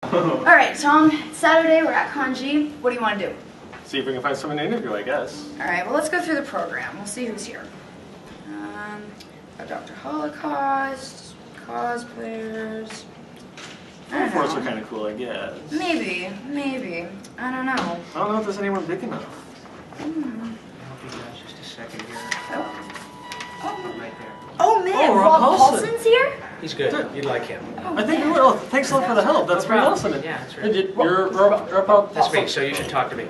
Alright, Tom, it's Saturday, we're at Kanji. What do you want to do? See if we can find someone to interview, I guess. Alright, well, let's go through the program. We'll see who's here. Got Dr. Holocaust, cosplayers. Forts are kind of cool, I guess. Maybe. I don't know. I don't know if there's anyone big enough. I'll be just a second here. Right there. Oh man, Rob Rob Paulsen. Paulsen's here? He's good. You'd like him. I think we will. Thanks a lot for the help. That's pretty awesome. Yeah, that's right. You're Rob That's me, so you should talk to me.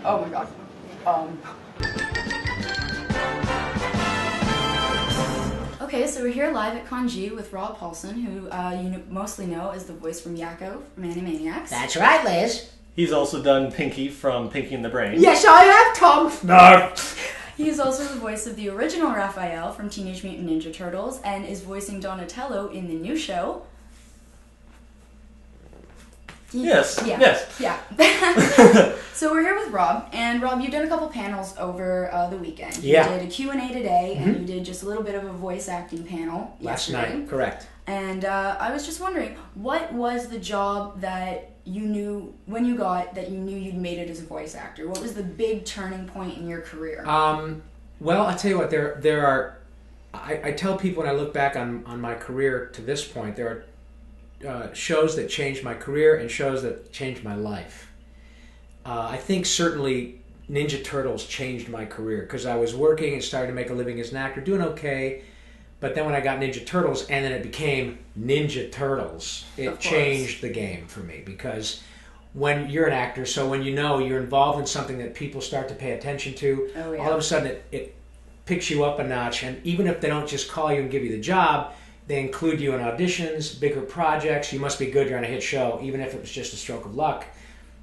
Oh my god. Okay, so we're here live at Kanji with Rob Paulsen, who you mostly know as the voice from Yakko from Animaniacs. That's right, Liz. He's also done Pinky from Pinky and the Brain. Yes, I have, Tom. No. He is also the voice of the original Raphael from Teenage Mutant Ninja Turtles and is voicing Donatello in the new show. Yes. Yeah. Yes. Yeah. So we're here with Rob, and Rob, you've done a couple panels over the weekend. Yeah. You did a Q&A today, and you did just a little bit of a voice acting panel Last yesterday. night, correct. And I was just wondering, what was the job that you knew, when you got, that you knew you'd made it as a voice actor? What was the big turning point in your career? Well, I'll tell you what, there are, I tell people when I look back on my career to this point, there are shows that changed my career and shows that changed my life. I think certainly Ninja Turtles changed my career because I was working and started to make a living as an actor, doing okay. But then when I got Ninja Turtles and then it became Ninja Turtles, it changed the game for me because when you're an actor, so when you know you're involved in something that people start to pay attention to, all of a sudden it picks you up a notch. And even if they don't just call you and give you the job, they include you in auditions, bigger projects. You must be good, you're on a hit show, even if it was just a stroke of luck.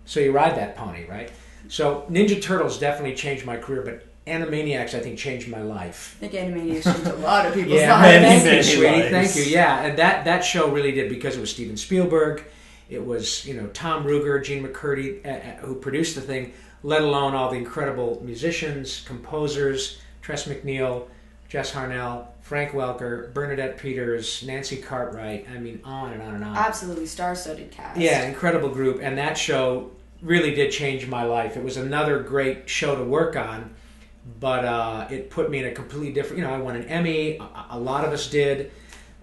So you ride that pony, right? So Ninja Turtles definitely changed my career, but Animaniacs, I think, changed my life. I think Animaniacs changed a lot of people's Yeah, lives. thank you, sweetie. Thank you. Yeah, and that show really did because it was Steven Spielberg. It was Tom Ruegger, Gene McCurdy, who produced the thing. Let alone all the incredible musicians, composers, Tress MacNeille, Jess Harnell, Frank Welker, Bernadette Peters, Nancy Cartwright. I mean, on and on and on. Absolutely star-studded cast. Yeah, incredible group, and that show really did change my life. It was another great show to work on. But it put me in a completely different... I won an Emmy. A lot of us did.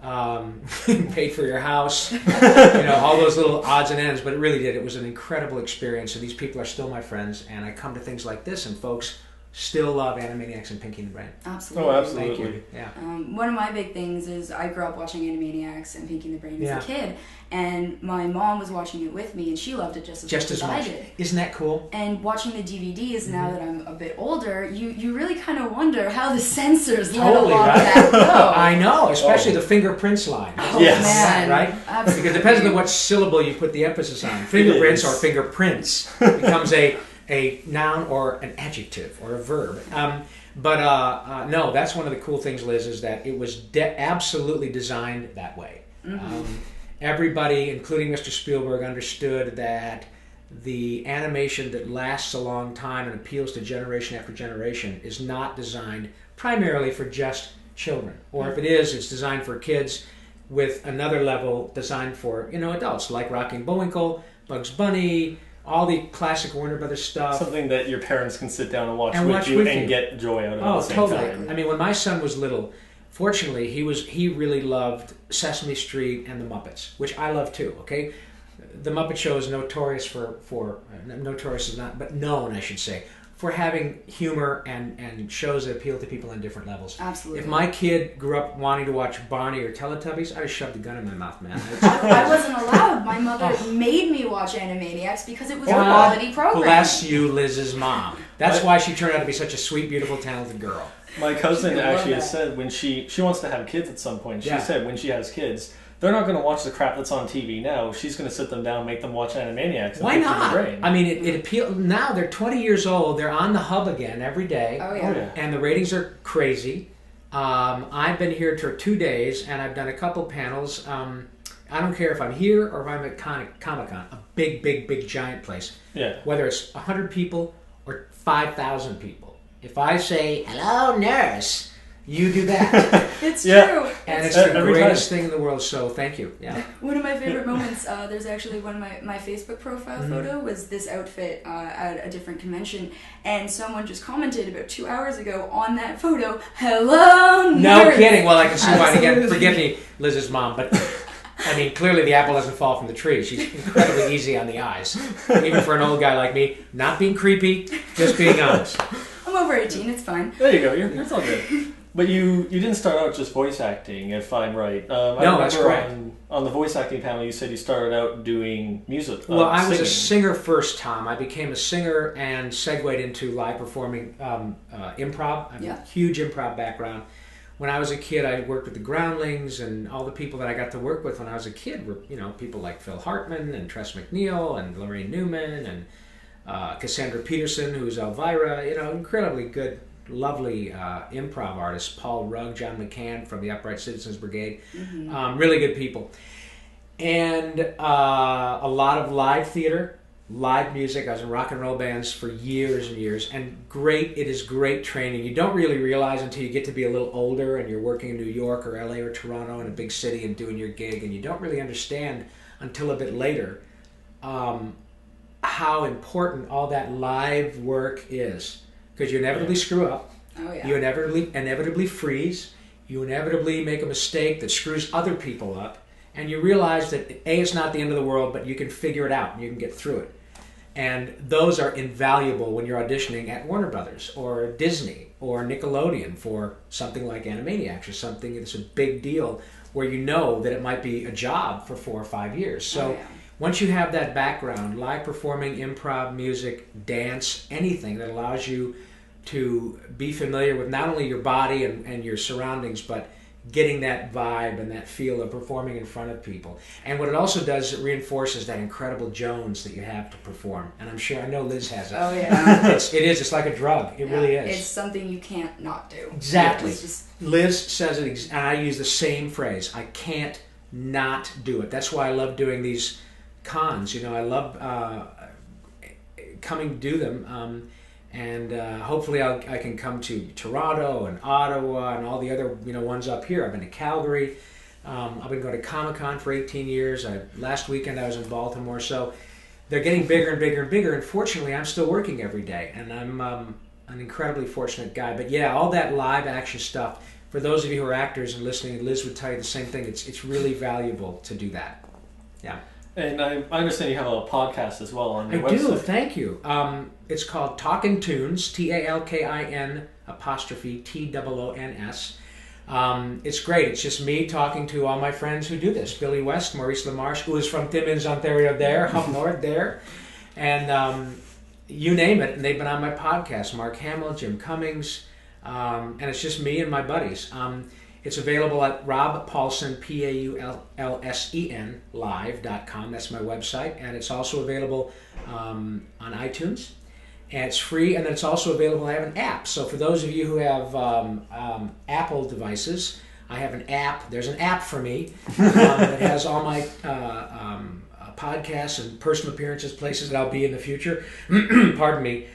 Paid for your house. All those little odds and ends. But it really did. It was an incredible experience. And these people are still my friends. And I come to things like this, and folks still love Animaniacs and Pinky and the Brain. Absolutely. Oh, absolutely. Thank you. Yeah. One of my big things is I grew up watching Animaniacs and Pinky and the Brain as a Yeah. kid. And my mom was watching it with me, and she loved it just as much as I did. Isn't that cool? And watching the DVDs now that I'm a bit older, you really kind of wonder how the censors let Totally, along right? that go. I know, especially the fingerprints line. Oh, Yes. man. Right? Absolutely. Because it depends on what syllable you put the emphasis on. Fingerprints or fingerprints becomes a noun or an adjective or a verb. No, that's one of the cool things, Liz, is that it was absolutely designed that way. Everybody, including Mr. Spielberg, understood that the animation that lasts a long time and appeals to generation after generation is not designed primarily for just children. Or if it is, it's designed for kids with another level designed for adults, like Rocky and Bullwinkle, Bugs Bunny, all the classic Warner Brothers stuff. Something that your parents can sit down and watch And with watch you with and you. get joy out of at Oh, the same totally. time. I mean, when my son was little, fortunately, he really loved Sesame Street and the Muppets, which I love too. Okay, the Muppet Show is notorious notorious is not, but known, I should say, for having humor and shows that appeal to people on different levels. Absolutely. If my kid grew up wanting to watch Barney or Teletubbies, I'd have shoved a gun in my mouth, man. I wasn't allowed. My mother made me watch Animaniacs because it was a quality program. Bless you, Liz's mom. That's why she turned out to be such a sweet, beautiful, talented girl. My cousin I love actually has that. said when she wants to have kids at some point, she Yeah. said when she has kids, they're not going to watch the crap that's on TV now. She's going to sit them down, make them watch Animaniacs. And Why Pinky and not? the Brain. I mean, it appeals. Now they're 20 years old. They're on the hub again every day. Oh, yeah. Oh, yeah. And the ratings are crazy. I've been here for 2 days, and I've done a couple panels. I don't care if I'm here or if I'm at Comic-Con, a big, giant place. Yeah. Whether it's 100 people or 5,000 people. If I say, hello, nurse, You do that. It's Yeah. true. And it's Every the time. greatest thing in the world, so thank you. Yeah. One of my favorite moments, there's actually one of my Facebook profile photo was this outfit at a different convention, and someone just commented about 2 hours ago on that photo, "Hello, No nerd." kidding. Well, I can see why. And again, Absolutely. forgive me, Liz's mom, but I mean, clearly the apple doesn't fall from the tree. She's incredibly easy on the eyes, even for an old guy like me. Not being creepy, just being honest. I'm over 18, it's fine. There you go. It's all good. But you didn't start out just voice acting, if I'm right. No, that's correct. On the voice acting panel, you said you started out doing music. Well, I was a singing. singer first, Tom. I became a singer and segued into live performing improv. I have Yeah. a huge improv background. When I was a kid, I worked with the Groundlings, and all the people that I got to work with when I was a kid were, people like Phil Hartman and Tress MacNeille and Lorraine Newman and Cassandra Peterson, who's Elvira. Incredibly good, lovely improv artists. Paul Rugg, John McCann from the Upright Citizens Brigade. Really good people. And a lot of live theater, live music. I was in rock and roll bands for years and years, and it is great training. You don't really realize until you get to be a little older and you're working in New York or LA or Toronto in a big city and doing your gig, and you don't really understand until a bit later how important all that live work is, because you inevitably screw up. Oh, yeah. You inevitably freeze. You inevitably make a mistake that screws other people up, and you realize that A, it's not the end of the world, but you can figure it out and you can get through it. And those are invaluable when you're auditioning at Warner Brothers or Disney or Nickelodeon for something like Animaniacs or something that's a big deal where you know that it might be a job for 4 or 5 years. So once you have that background, live performing, improv, music, dance, anything that allows you to be familiar with not only your body and your surroundings, but getting that vibe and that feel of performing in front of people. And what it also does, it reinforces that incredible Jones that you have to perform. And I know Liz has it. Oh, yeah. It's like a drug. It really is. It's something you can't not do. Exactly. It's just... Liz says it, and I use the same phrase. I can't not do it. That's why I love doing these cons. I love coming to do them. And hopefully I can come to Toronto and Ottawa and all the other ones up here. I've been to Calgary. I've been going to Comic-Con for 18 years. Last weekend I was in Baltimore. So they're getting bigger and bigger and bigger. And fortunately, I'm still working every day. And I'm an incredibly fortunate guy. But yeah, all that live action stuff, for those of you who are actors and listening, Liz would tell you the same thing. It's really valuable to do that. Yeah. And I understand you have a podcast as well on your website. I do, thank you. It's called Talkin' Tunes, TALKIN TOONS. It's great. It's just me talking to all my friends who do this. Billy West, Maurice LaMarche, who is from Timmins, Ontario there, up north there. And you name it, and they've been on my podcast. Mark Hamill, Jim Cummings, and it's just me and my buddies. It's available at Rob Paulsen, PAULSEN, live.com. That's my website. And it's also available on iTunes. And it's free. And then it's also available, I have an app. So for those of you who have Apple devices, I have an app. There's an app for me that has all my podcasts and personal appearances, places that I'll be in the future. Pardon me.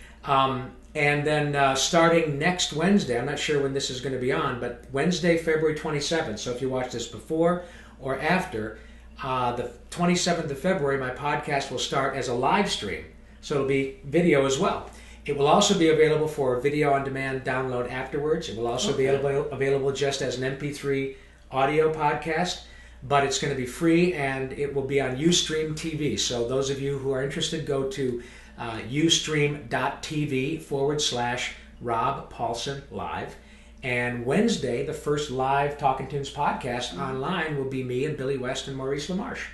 And then starting next Wednesday, I'm not sure when this is going to be on, but Wednesday, February 27th. So if you watch this before or after, the 27th of February, my podcast will start as a live stream. So it'll be video as well. It will also be available for video on demand download afterwards. It will also be available just as an MP3 audio podcast, but it's going to be free and it will be on Ustream TV. So those of you who are interested, go to ustream.tv/Rob Paulsen Live. And Wednesday, the first live Talkin' Tunes podcast online will be me and Billy West and Maurice LaMarche.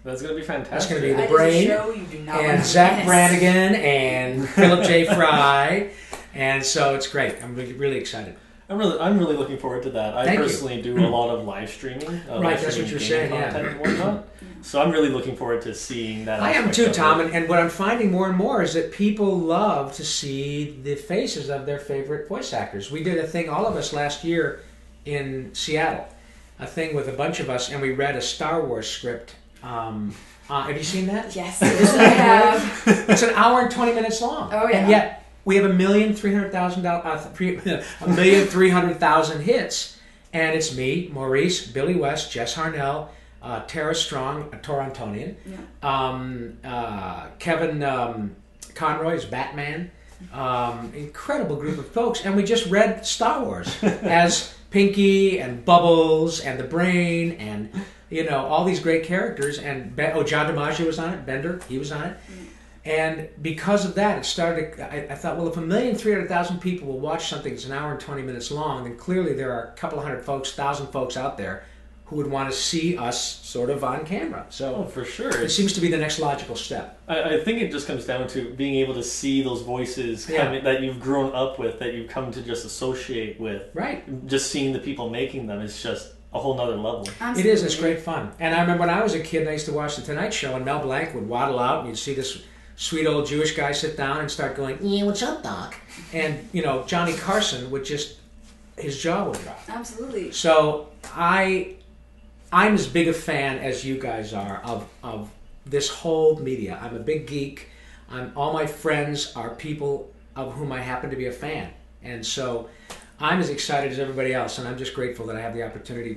That's going to be fantastic. That's going to be That the brain, is a show you do not want and to Zach miss. Brannigan, and Philip J. Fry. And so it's great. I'm really, really excited. I'm really looking forward to that. I Thank you. personally do a lot of live streaming. Right, that's what you're saying, yeah. Content and whatnot. So I'm really looking forward to seeing that. I am aspect too, of Tom. it. And what I'm finding more and more is that people love to see the faces of their favorite voice actors. We did a thing, all of us, last year in Seattle. A thing with a bunch of us, and we read a Star Wars script. Have you seen that? Yes, I have. It's an hour and 20 minutes long. Oh, yeah. And yet, We have 1,300,000 hits, and it's me, Maurice, Billy West, Jess Harnell, Tara Strong, a Torontonian, Kevin Conroy is Batman, incredible group of folks, and we just read Star Wars as Pinky and Bubbles and the Brain and all these great characters, and John DiMaggio was on it, Bender, he was on it. And because of that, it started. I thought, well, if 1,300,000 people will watch something that's an hour and 20 minutes long, then clearly there are a couple of hundred folks, 1,000 folks out there who would want to see us sort of on camera. So for sure, it seems to be the next logical step. I think it just comes down to being able to see those voices that you've grown up with, that you've come to just associate with. Right. Just seeing the people making them is just a whole nother level. Absolutely. It is. It's great fun. And I remember when I was a kid, I used to watch The Tonight Show, and Mel Blanc would waddle out, and you'd see this sweet old Jewish guy sit down and start going, "Yeah, what's up, Doc?" And Johnny Carson would just, his jaw would drop. Absolutely. So I'm as big a fan as you guys are of this whole media. I'm a big geek. All my friends are people of whom I happen to be a fan, and so I'm as excited as everybody else, and I'm just grateful that I have the opportunity,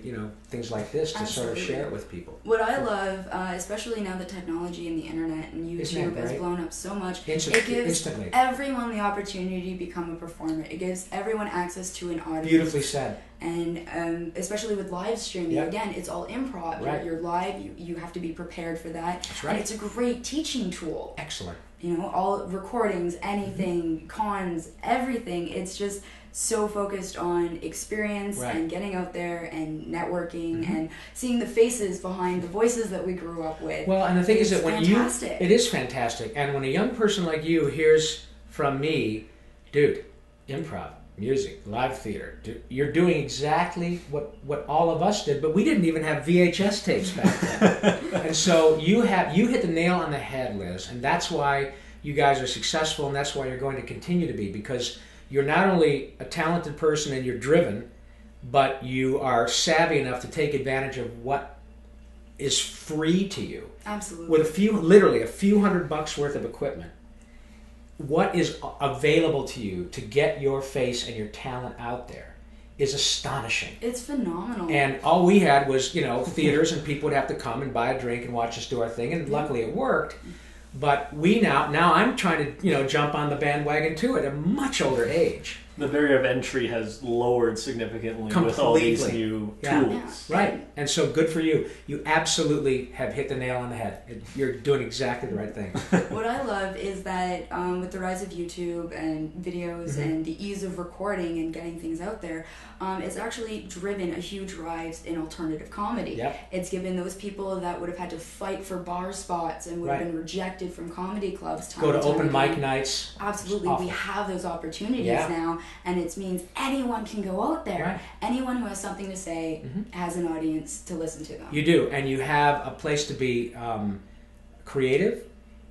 things like this to sort of share it with people. What I love, especially now that technology and the internet and YouTube has blown up so much, it gives everyone the opportunity to become a performer. It gives everyone access to an audience. Beautifully said. And especially with live streaming, again, it's all improv. Right. You're live, you have to be prepared for that. That's right. And it's a great teaching tool. Excellent. All recordings, anything, cons, everything. It's just so focused on experience and getting out there and networking and seeing the faces behind the voices that we grew up with. Well, and the thing is that when fantastic. it is fantastic, and when a young person like you hears from me, dude, improv, music, live theater, you're doing exactly what all of us did, but we didn't even have VHS tapes back then. And so you hit the nail on the head, Liz, and that's why you guys are successful, and that's why you're going to continue to be, because you're not only a talented person and you're driven, but you are savvy enough to take advantage of what is free to you. Absolutely. With literally a few $100 worth of equipment. What is available to you to get your face and your talent out there is astonishing. It's phenomenal. And all we had was, theaters, and people would have to come and buy a drink and watch us do our thing, and luckily it worked. But we now I'm trying to, jump on the bandwagon too at a much older age. The barrier of entry has lowered significantly with all these new tools. Yeah. Right. And so good for you. You absolutely have hit the nail on the head. You're doing exactly the right thing. What I love is that with the rise of YouTube and videos and the ease of recording and getting things out there, it's actually driven a huge rise in alternative comedy. Yep. It's given those people that would have had to fight for bar spots and would have been rejected from comedy clubs. Go to open mic nights. Absolutely. We have those opportunities now, and it means anyone can go out there. Right. Anyone who has something to say has an audience to listen to them. You do, and you have a place to be creative.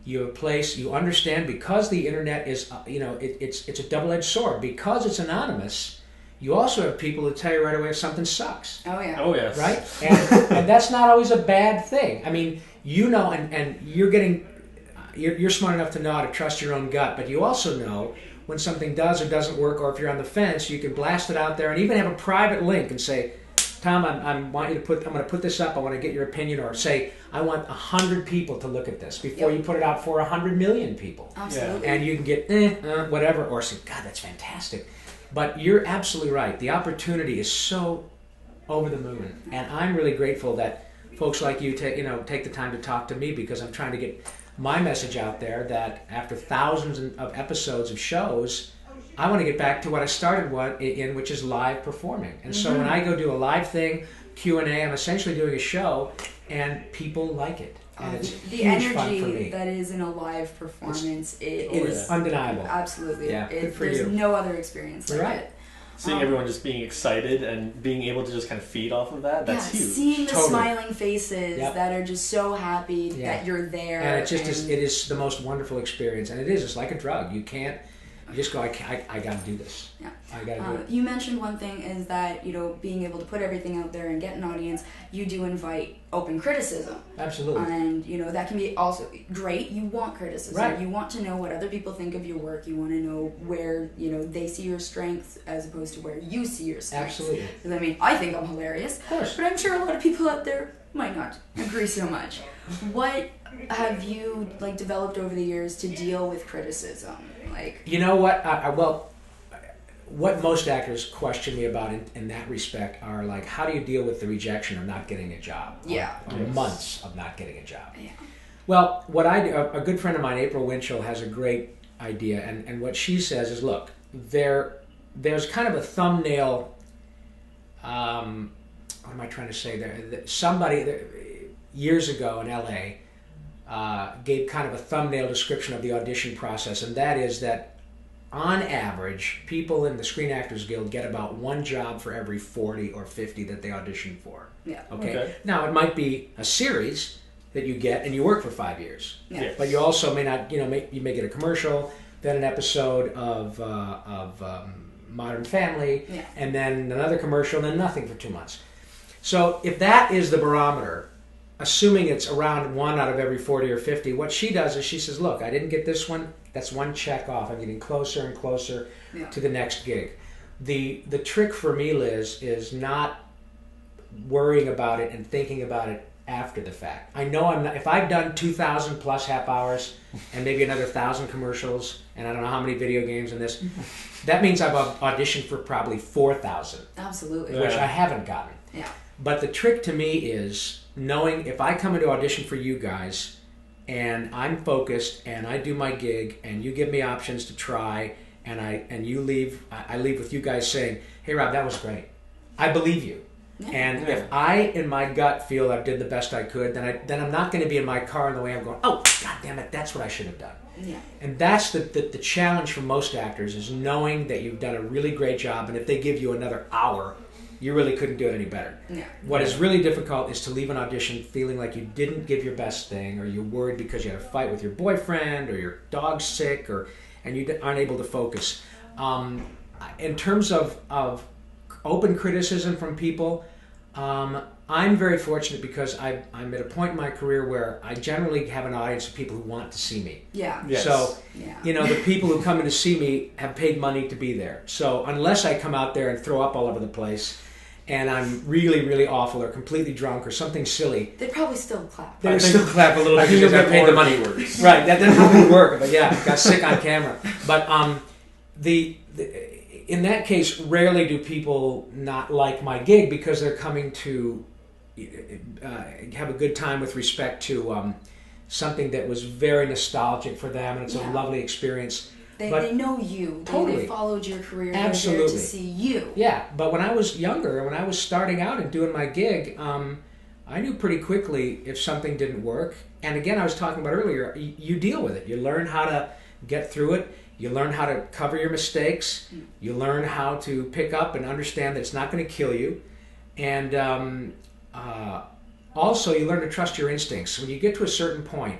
You have a place, you understand, because the internet is, it's a double-edged sword. Because it's anonymous, you also have people who tell you right away if something sucks. Oh, yeah. Oh, yes. Right? And that's not always a bad thing. I mean, and you're smart enough to know how to trust your own gut, but you also know when something does or doesn't work, or if you're on the fence, you can blast it out there and even have a private link and say, Tom, I'm going to put this up. I want to get your opinion, or say, I want 100 people to look at this before you put it out for 100 million people. Absolutely. And you can get whatever, or say, God, that's fantastic. But you're absolutely right. The opportunity is so over the moon, and I'm really grateful that folks like you take the time to talk to me, because I'm trying to get my message out there that after thousands of episodes of shows, I want to get back to what I started in, which is live performing. And so when I go do a live thing, Q&A, I'm essentially doing a show, and people like it. And it's the huge fun for energy me. that is in a live performance is undeniable. Absolutely. Yeah, good for there's you. no other experience like it. Seeing everyone just being excited and being able to just kind of feed off of that's huge. Seeing the smiling faces that are just so happy that you're there. And it is the most wonderful experience. And it is, it's like a drug. You can't, You just go, I got to do this. Yeah. I got to do it. You mentioned one thing is that, being able to put everything out there and get an audience, you do invite open criticism. Absolutely. And, that can be also great. You want criticism. Right. You want to know what other people think of your work. You want to know where, they see your strengths as opposed to where you see your strengths. Absolutely. Because, I think I'm hilarious. Of course. But I'm sure a lot of people out there might not agree so much. What have you, developed over the years to deal with criticism? You know what? What most actors question me about in that respect are how do you deal with the rejection of not getting a job? Yeah. Or months of not getting a job. Yeah. Well, what I do, a good friend of mine, April Winchell, has a great idea, and what she says is, look, there's kind of a thumbnail. What am I trying to say there? Somebody years ago in LA gave kind of a thumbnail description of the audition process, and that is that on average, people in the Screen Actors Guild get about one job for every 40 or 50 that they audition for. Yeah. Okay? Now, it might be a series that you get and you work for 5 years. Yeah. Yes. But you also may not, you may get a commercial, then an episode of Modern Family, Yeah. and then another commercial, then nothing for 2 months. So if that is the barometer, assuming it's around 1 out of every 40 or 50, what she does is she says, look, I didn't get this one. That's one check off. I'm getting closer and closer to the next gig. The trick for me, Liz, is not worrying about it and thinking about it after the fact. I know I'm not, if I've done 2,000 plus half hours and maybe another 1,000 commercials and I don't know how many video games in this, that means I've auditioned for probably 4,000. Absolutely. Which I haven't gotten. Yeah. But the trick to me is knowing if I come into audition for you guys and I'm focused and I do my gig and you give me options to try and I leave with you guys saying, hey Rob, that was great. I believe you. Yeah. And if I in my gut feel I did the best I could, then I'm not going to be in my car on the way I'm going, oh god damn it, that's what I should have done. Yeah. And that's the challenge for most actors, is knowing that you've done a really great job, and if they give you another hour, you really couldn't do it any better. Yeah. What is really difficult is to leave an audition feeling like you didn't give your best thing, or you're worried because you had a fight with your boyfriend, or your dog's sick, and you aren't able to focus. In terms of open criticism from people, I'm very fortunate because I'm at a point in my career where I generally have an audience of people who want to see me. Yeah. Yes. So, yeah. The people who come in to see me have paid money to be there. So unless I come out there and throw up all over the place, and I'm really, really awful or completely drunk or something silly, they'd probably still clap. They would still clap a little bit because I paid the money. Words. Right, that didn't really work, but yeah, got sick on camera. But in that case, rarely do people not like my gig because they're coming to have a good time with respect to something that was very nostalgic for them, and it's a lovely experience. They know you. Totally. They followed your career. Absolutely. They're there to see you. Yeah, but when I was younger, when I was starting out and doing my gig, I knew pretty quickly if something didn't work. And again, I was talking about earlier, you deal with it. You learn how to get through it. You learn how to cover your mistakes. You learn how to pick up and understand that it's not going to kill you. And also, you learn to trust your instincts. When you get to a certain point,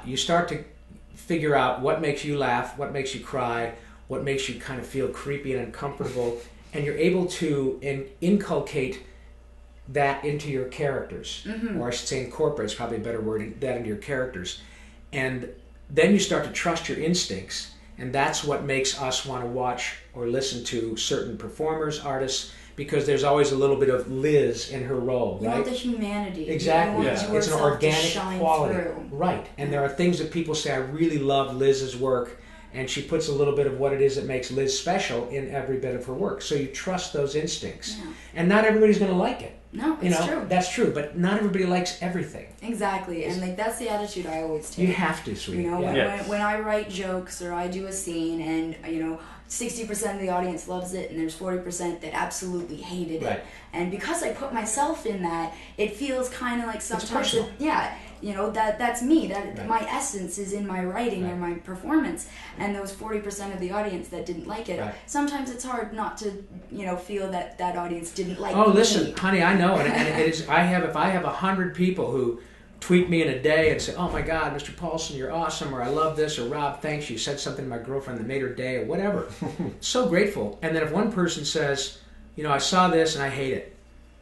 you start to figure out what makes you laugh, what makes you cry, what makes you kind of feel creepy and uncomfortable, and you're able to inculcate that into your characters. Mm-hmm. Or I should say incorporate, is probably a better word, that into your characters. And then you start to trust your instincts, and that's what makes us want to watch or listen to certain performers, artists, because there's always a little bit of Liz in her role, right? You want the humanity. Exactly. It's an organic quality. Through. Right. And there are things that people say, I really love Liz's work, and she puts a little bit of what it is that makes Liz special in every bit of her work. So you trust those instincts. Yeah. And not everybody's going to like it. No, it's true. That's true, but not everybody likes everything. Exactly, and that's the attitude I always take. You have to, sweetie. When I write jokes or I do a scene, and 60% of the audience loves it, and there's 40% that absolutely hated it. And because I put myself in that, it feels kind of like sometimes, that's me. My essence is in my writing or my performance, and those 40% of the audience that didn't like it. Right. Sometimes it's hard not to, feel that audience didn't like. Oh, listen, honey, I know, and it is. If I have 100 people who tweet me in a day and say, "Oh my God, Mr. Paulsen, you're awesome," or "I love this," or "Rob, thanks, you said something to my girlfriend that made her day," or whatever. So grateful. And then if one person says, "I saw this and I hate it,"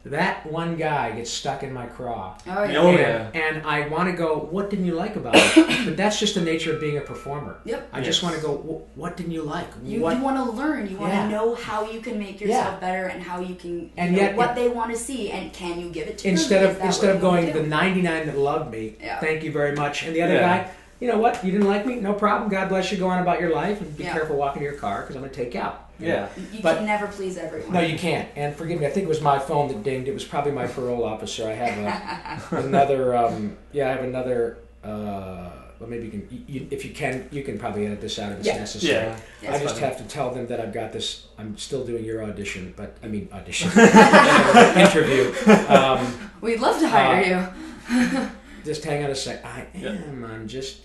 that one guy gets stuck in my craw. Oh, yeah. Oh, yeah. And I want to go, "What didn't you like about it?" But that's just the nature of being a performer. Yep. I just want to go, "What didn't you like?" You want to learn. You want to know how you can make yourself better and how you can, yet what they want to see, and can you give it to them? Instead of going, "The 99 that loved me, thank you very much," and the other guy, "You know what? You didn't like me? No problem. God bless you. Go on about your life and be careful walking to your car because I'm going to take you out." Yeah. You can never please everyone. No, you can't. And forgive me, I think it was my phone that dinged. It was probably my parole officer. I have another. Well, maybe if you can probably edit this out if it's necessary. Yeah. I just have to tell them that I've got this. I'm still doing your audition, audition interview. We'd love to hire you. Just hang on a sec. I am. I'm just.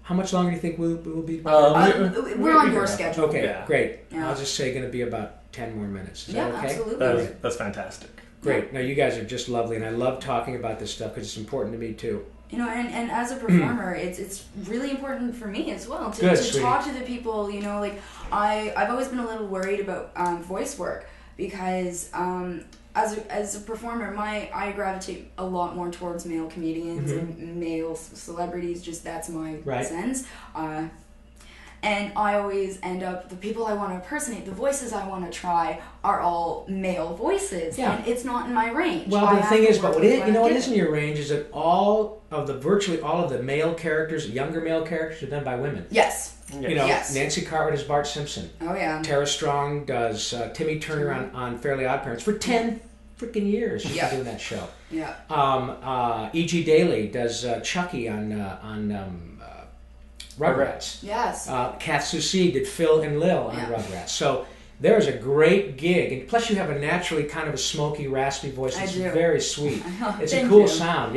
How much longer do you think we'll be? We're on your schedule. Okay, great. I'll just say going to be about 10 more minutes. Is that okay? Absolutely. That's fantastic. Great. No, you guys are just lovely, and I love talking about this stuff because it's important to me too. And as a performer, it's really important for me as well to talk to the people. I've always been a little worried about voice work because as a performer, I gravitate a lot more towards male comedians and male celebrities. Just that's my sense. And I always end up, the people I want to impersonate, the voices I want to try are all male voices. Yeah. And it's not in my range. Well, the thing is, but what is in your range is that virtually all of the male characters, younger male characters, are done by women. Yes. Nancy Cartwright is Bart Simpson. Oh, yeah. Tara Strong does Timmy Turner on Fairly Odd Parents for 10 freaking years. She's been doing that show. Yeah. E.G. Daly does Chucky on Rugrats. Yes. Kath Soucie did Phil and Lil on Rugrats. So there's a great gig, and plus you have a naturally kind of a smoky, raspy voice. It's very sweet. It's a cool sound,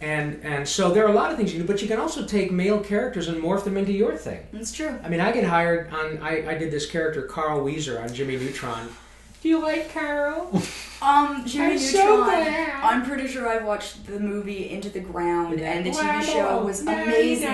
And so there are a lot of things you can do, but you can also take male characters and morph them into your thing. That's true. I mean, I get hired on. I did this character Carl Weezer on Jimmy Neutron. Do you like Carol? Jimmy Neutron. I'm pretty sure I watched the movie Into the Ground, and the TV show was amazing.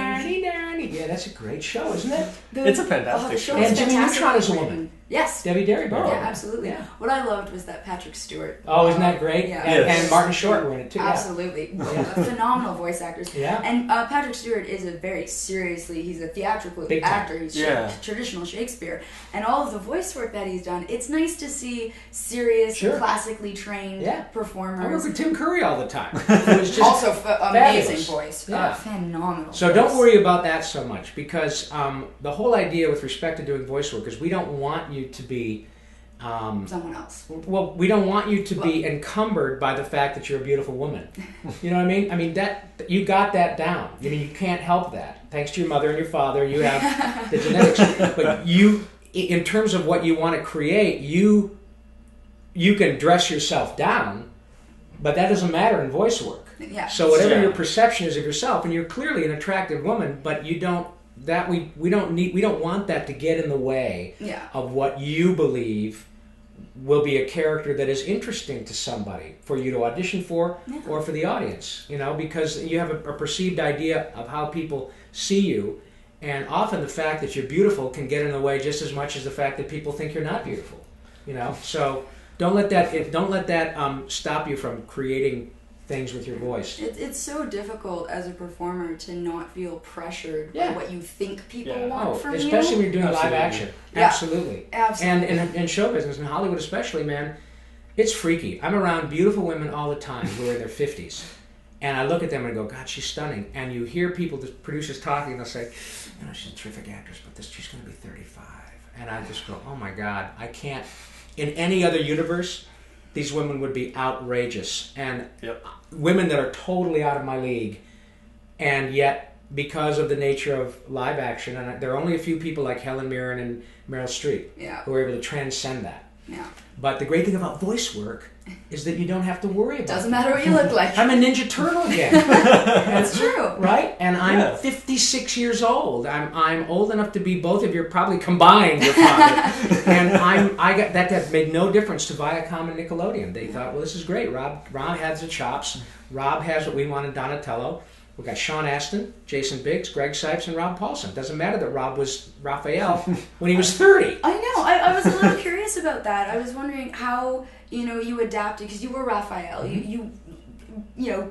Yeah, that's a great show, isn't it? It's a fantastic show. And Jimmy Neutron is a woman. Yes. Debbie Derryberry. Yeah, absolutely. Yeah. What I loved was that Patrick Stewart. Oh, isn't that great? Yeah. And Martin Short were in it too. Absolutely. Phenomenal voice actors. Yeah. And Patrick Stewart is he's a theatrical actor. He's traditional Shakespeare. And all of the voice work that he's done, it's nice to see serious, classically trained performers. I work with Tim Curry all the time. It was just also amazing voice. Yeah. Phenomenal. So don't worry about that so much because the whole idea with respect to doing voice work is we don't want you to be someone else. Well, we don't want you to be encumbered by the fact that you're a beautiful woman. You know what I mean? I mean that you got that down. I mean you can't help that. Thanks to your mother and your father, you have the genetics. But you, in terms of what you want to create, you can dress yourself down, but that doesn't matter in voice work. Yeah. So whatever your perception is of yourself, and you're clearly an attractive woman, but you don't. We don't want that to get in the way of what you believe will be a character that is interesting to somebody for you to audition for or for the audience, because you have a perceived idea of how people see you, and often the fact that you're beautiful can get in the way just as much as the fact that people think you're not beautiful, so don't let that stop you from creating things with your voice. It's so difficult as a performer to not feel pressured by what you think people want from you. Especially when you're doing live action. Yeah. Absolutely. And in show business, in Hollywood especially, man, it's freaky. I'm around beautiful women all the time who are in their 50s. And I look at them and I go, God, she's stunning. And you hear people, the producers talking, and they'll say, she's a terrific actress, but she's going to be 35. And I just go, oh my God, I can't. In any other universe, these women would be outrageous. And women that are totally out of my league. And yet, because of the nature of live action, and there are only a few people like Helen Mirren and Meryl Streep who are able to transcend that. Yeah. But the great thing about voice work is that you don't have to worry about it. Doesn't matter what you look like. I'm a Ninja Turtle again. That's true. Right? And I'm 56 years old. I'm old enough to be both of your, probably combined, your father. And I got that made no difference to Viacom and Nickelodeon. They thought, well, this is great. Rob has the chops. Rob has what we want in Donatello. We've got Sean Astin, Jason Biggs, Greg Sipes, and Rob Paulsen. Doesn't matter that Rob was Raphael when he was 30. I know. I was a little curious about that. I was wondering how, you adapted, because you were Raphael. You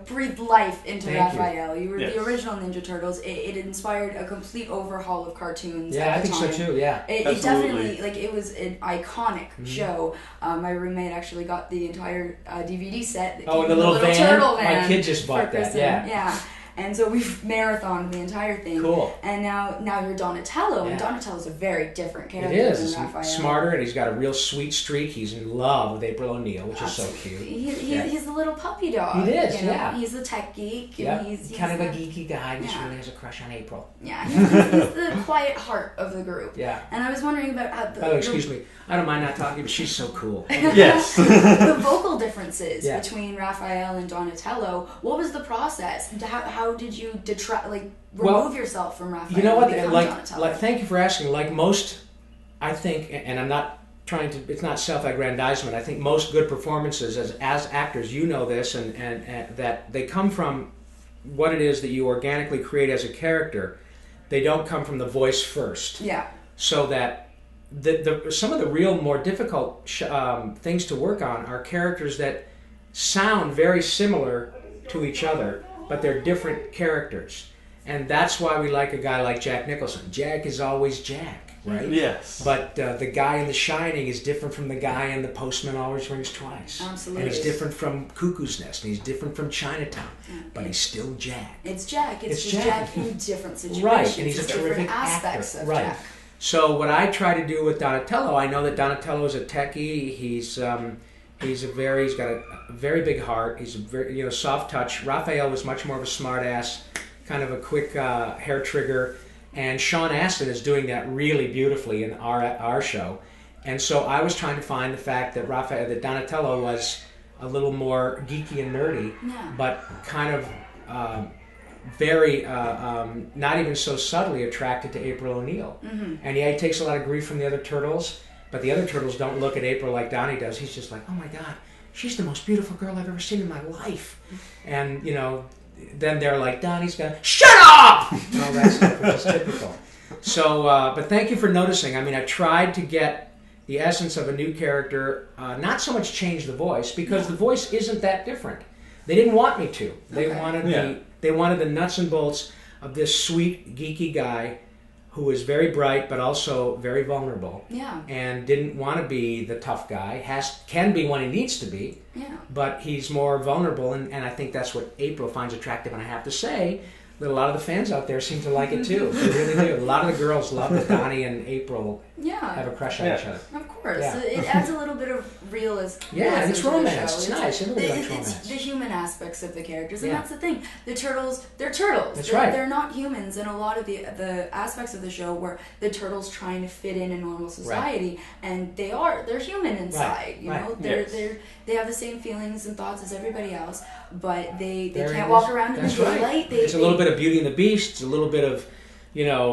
breathed life into Raphael. You were the original Ninja Turtles. It inspired a complete overhaul of cartoons. Yeah, I think so too. Yeah, it definitely it was an iconic show. My roommate actually got the entire DVD set. Oh, and the little van. Turtle van. My kid just bought that. Yeah. And so we've marathoned the entire thing. Cool. And now you're Donatello, and Donatello's a very different character than Raphael. He's smarter, and he's got a real sweet streak. He's in love with April O'Neil, which is so cute. He's a little puppy dog. He is, yeah. He's a tech geek. Yeah. He's kind of a geeky guy, and just really has a crush on April. Yeah, he's the quiet heart of the group. Yeah. And I was wondering about how the... Oh, excuse me. I don't mind not talking, but she's so cool. Yes. The vocal differences between Raphael and Donatello, what was the process? How did you remove yourself from Raphael? You know what? Donatello? Thank you for asking. Like most, I think, and I'm not trying to, it's not self-aggrandizement. I think most good performances as actors, you know this, and that they come from what it is that you organically create as a character. They don't come from the voice first. Yeah. So that some of the real more difficult things to work on are characters that sound very similar to each other, but they're different characters. And that's why we like a guy like Jack Nicholson. Jack is always Jack, right? Yes. But the guy in The Shining is different from the guy in The Postman Always Rings Twice. Absolutely. And he's different from Cuckoo's Nest, and he's different from Chinatown, but he's still Jack. It's Jack. It's just Jack in different situations. Right, and he's a terrific actor. Right. Jack. So what I try to do with Donatello, I know that Donatello is a techie. He's got a very big heart. He's a very soft touch. Raphael was much more of a smart ass, kind of a quick hair trigger, and Sean Astin is doing that really beautifully in our show. And so I was trying to find the fact that Donatello was a little more geeky and nerdy, but kind of very not even so subtly attracted to April O'Neil. Mm-hmm. And he takes a lot of grief from the other turtles, but the other turtles don't look at April like Donnie does. He's just like, oh my God, she's the most beautiful girl I've ever seen in my life. And then they're like, Donnie's gonna shut up, and all that stuff, which is typical. So but thank you for noticing. I mean, I tried to get the essence of a new character, not so much change the voice, because the voice isn't that different. They didn't want me to. They wanted the nuts and bolts of this sweet, geeky guy who is very bright but also very vulnerable. Yeah. And didn't want to be the tough guy. Can be when he needs to be. Yeah. But he's more vulnerable, and I think that's what April finds attractive. And I have to say that a lot of the fans out there seem to like it too. They really do. A lot of the girls love that Donnie and April have a crush on each other. Of course. Yeah. It adds a little bit of realism. Yeah, and it's romance. It's nice. Everybody likes romance. It's the human aspects of the characters, and that's the thing. The turtles, they're turtles. That's right. They're not humans, and a lot of the aspects of the show where the turtles trying to fit in normal society, and they're human inside. Right. You know, they have the same feelings and thoughts as everybody else, but they can't walk around in the daylight. It's a little bit of Beauty and the Beast. It's a little bit of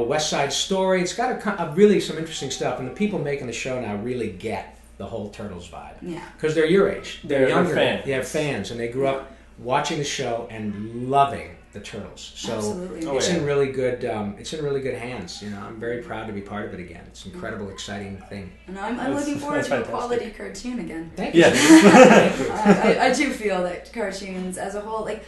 West Side Story. It's got a really some interesting stuff, and the people making the show now really get the whole Turtles vibe. Yeah, because they're your age. They're younger. Fans. They have fans, and they grew up watching the show and loving the Turtles. So it's in really good. It's in really good hands. I'm very proud to be part of it again. It's an incredible, exciting thing. And I'm looking forward to a quality cartoon again. Thank you. Thank you. I do feel that cartoons as a whole, like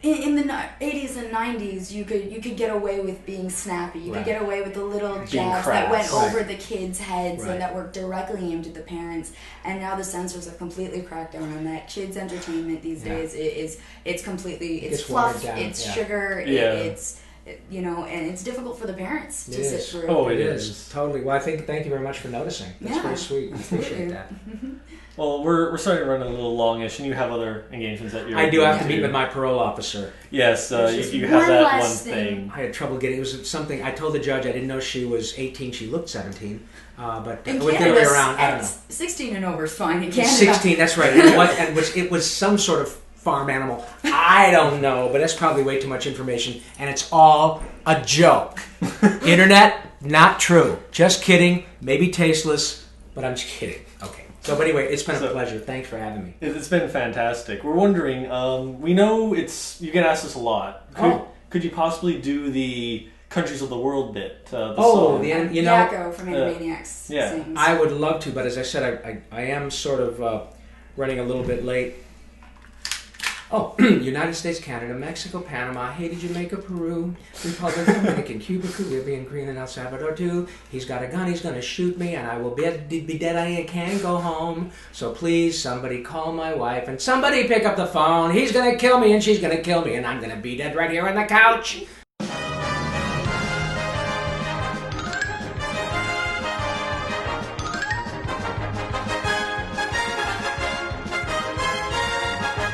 in the 80s and 90s, you could get away with being snappy. You could get away with the little jabs that went over the kids' heads and that were directly aimed at the parents. And now the censors have completely cracked down on that. Kids' entertainment these days it's completely fluff, it's sugar, and it's difficult for the parents to It sit is. through. Oh, It it is. is. Totally. Well, thank you very much for noticing. That's Yeah, very sweet. I appreciate that. Well, we're starting to run a little longish, and you have other engagements that you're. I do have to doing meet with too. my parole officer. Yes, There's just you have one that last one thing. I had trouble getting. It was something I told the judge. I didn't know she was 18. She looked 17. But In with the other way Canada, around, I don't know. 16 and over is fine in Canada. 16. That's right. It was some sort of farm animal. I don't know, but that's probably way too much information, and it's all a joke. Internet, not true. Just kidding. Maybe tasteless, but I'm just kidding. Okay. So, but anyway, it's been a pleasure. Thanks for having me. It's been fantastic. We're wondering. We know you get asked this a lot. Could you possibly do the Countries of the World bit? The song? Yakko from Animaniacs yeah. sings. I would love to, but as I said, I am sort of running a little bit late. Oh, United States, Canada, Mexico, Panama, Haiti, Jamaica, Peru, Republic, Dominican, Cuba, Caribbean, Greenland, El Salvador too. He's got a gun, he's going to shoot me, and I will be dead, I can't go home. So please, somebody call my wife, and somebody pick up the phone. He's going to kill me, and she's going to kill me, and I'm going to be dead right here on the couch.